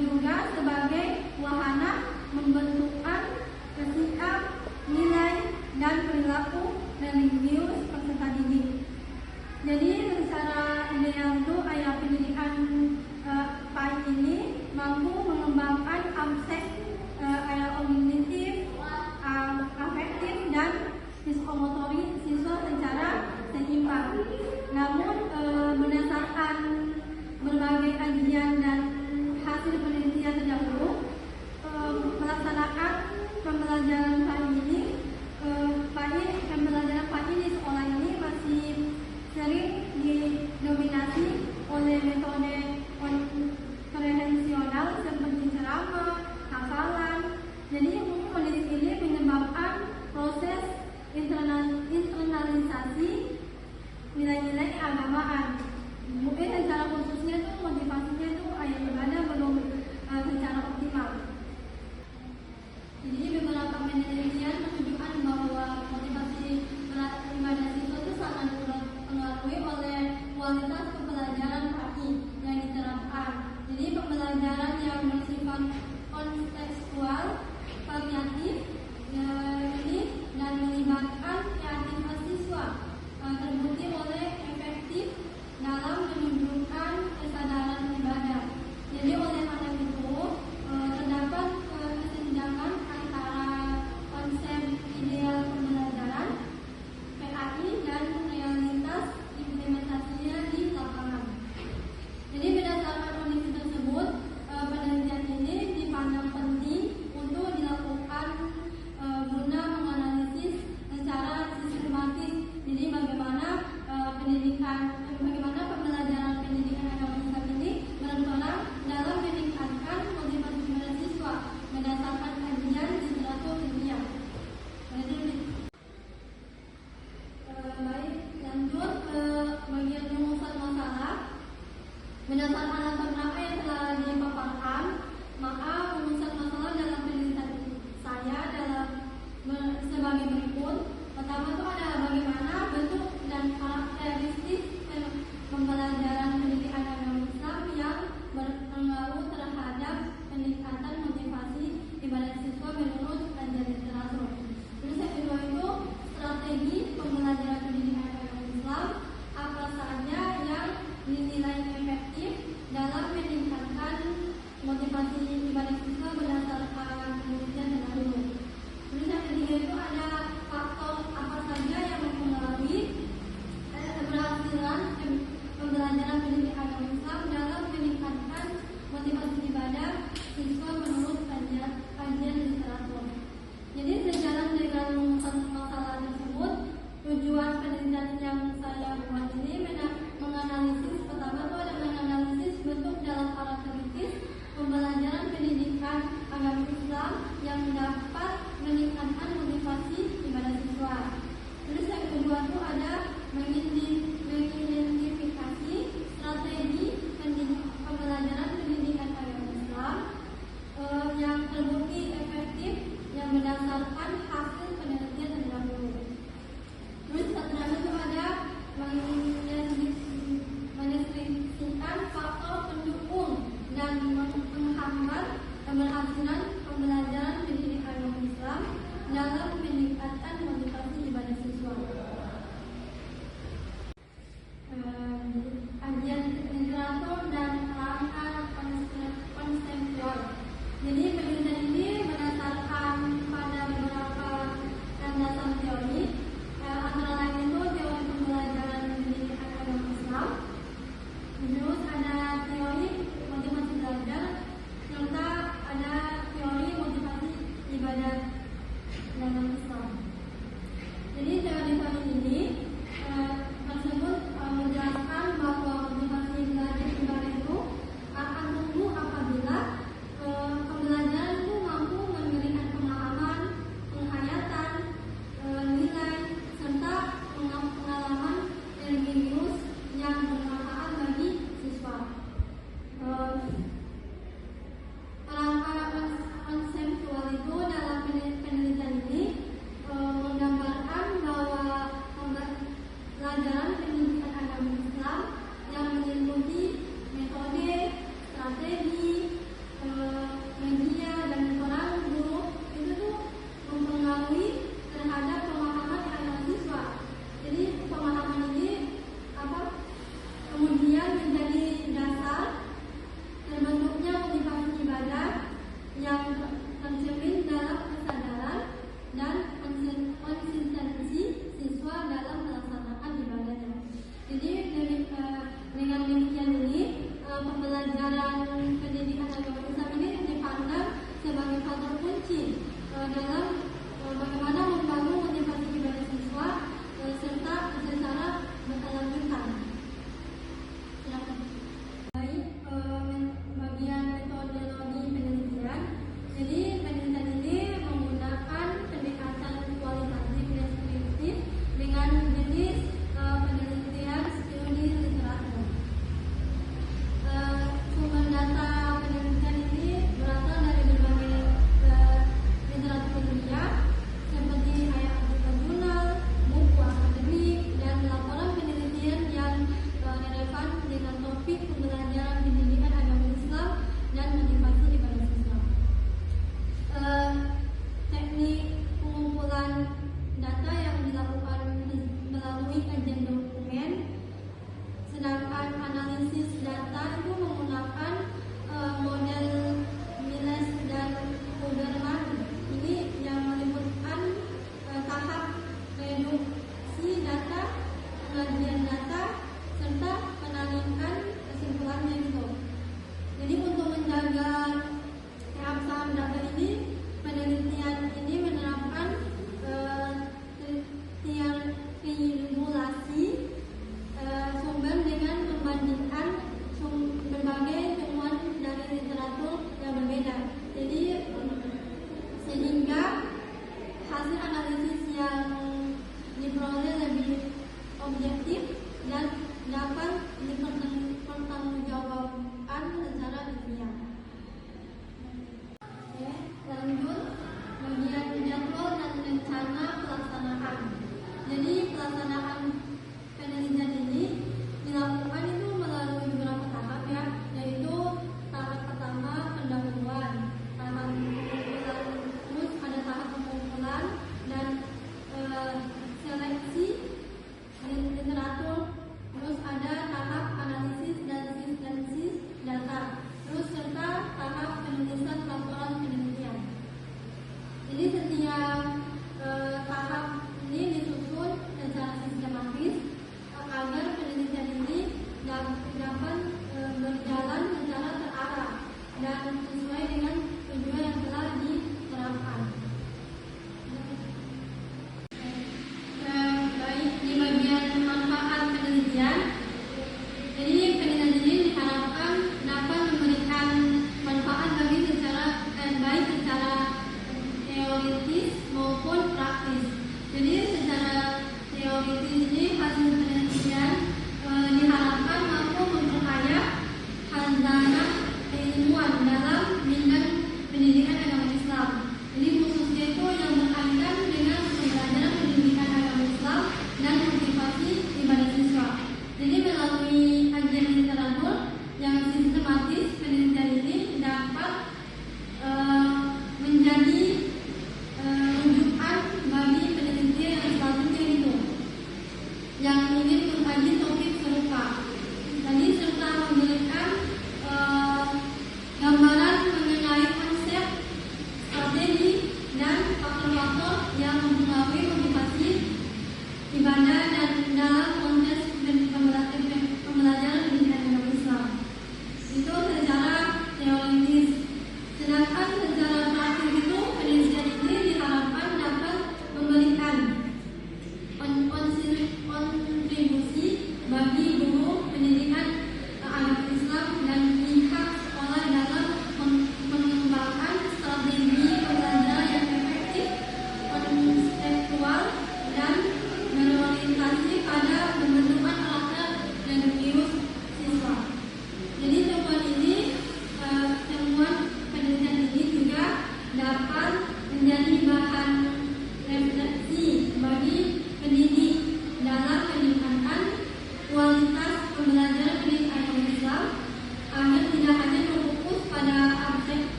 juga sebagai wahana pembentukan sikap, nilai, dan perilaku religius peserta didik. Jadi secara ideal itu ayat pendidikan PAI ini mampu mengembangkan aspek kognitif, afektif, dan psikomotorik siswa secara seimbang. Namun berdasarkan berbagai kajian dan hasil penelitian terdahulu, melaksanakan pembelajaran pembelajaran PAI di sekolah ini masih sering didominasi oleh metode konvensional seperti ceramah, hafalan. Jadi pendidik ini menyebabkan proses internalisasi nilai-nilai keagamaan. Mungkin secara khususnya itu motivasinya itu ayat ibadah belum secara optimal. Jadi beberapa penelitian menunjukkan bahwa motivasi ibadah siswa itu sangat dipengaruhi oleh kualitas pembelajaran PAI yang diterapkan. Jadi pembelajaran yang bersifat kontekstual, variatif, dan melibatkan kreativitas siswa terbukti oleh efektif dalam menunjukkan kesadaran ibadah. Jadi oleh karena itu terdapat kesenjangan antara konsep ideal pembelajaran PAI dan realitas implementasinya di lapangan. Jadi berdasarkan kondisi tersebut, penelitian ini dipandang penting untuk dilakukan guna menganalisis secara sistematis. Jadi bagaimana pembelajaran pendidikan agama Islam ini berperan dalam meningkatkan motivasi ibadah siswa berdasarkan kajian literatur ilmiah. Baik, lanjut ke bagian rumusan masalah. Berdasarkan latar belakang yang telah dipaparkan, maka rumusan masalah dalam penelitian saya sebagai berikut. Pertama itu adalah bagaimana bentuk dan karakteristik pembelajaran pendidikan agama Islam yang berpengaruh terhadap peningkatan motivasi ibadah siswa menurut kajian literatur. Terus yang kedua itu strategi pembelajaran pendidikan agama Islam, apa saja yang dinilai efektif dalam meningkatkan motivasi ibadah siswa berdasarkan penelitian terdahulu. Terus yang ketiga itu ada faktor apa saja yang mempengaruhi keberhasilan pembelajaran pendidikan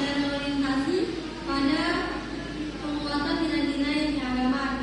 dan orientasi pada penguatan nilai-nilai keagamaan.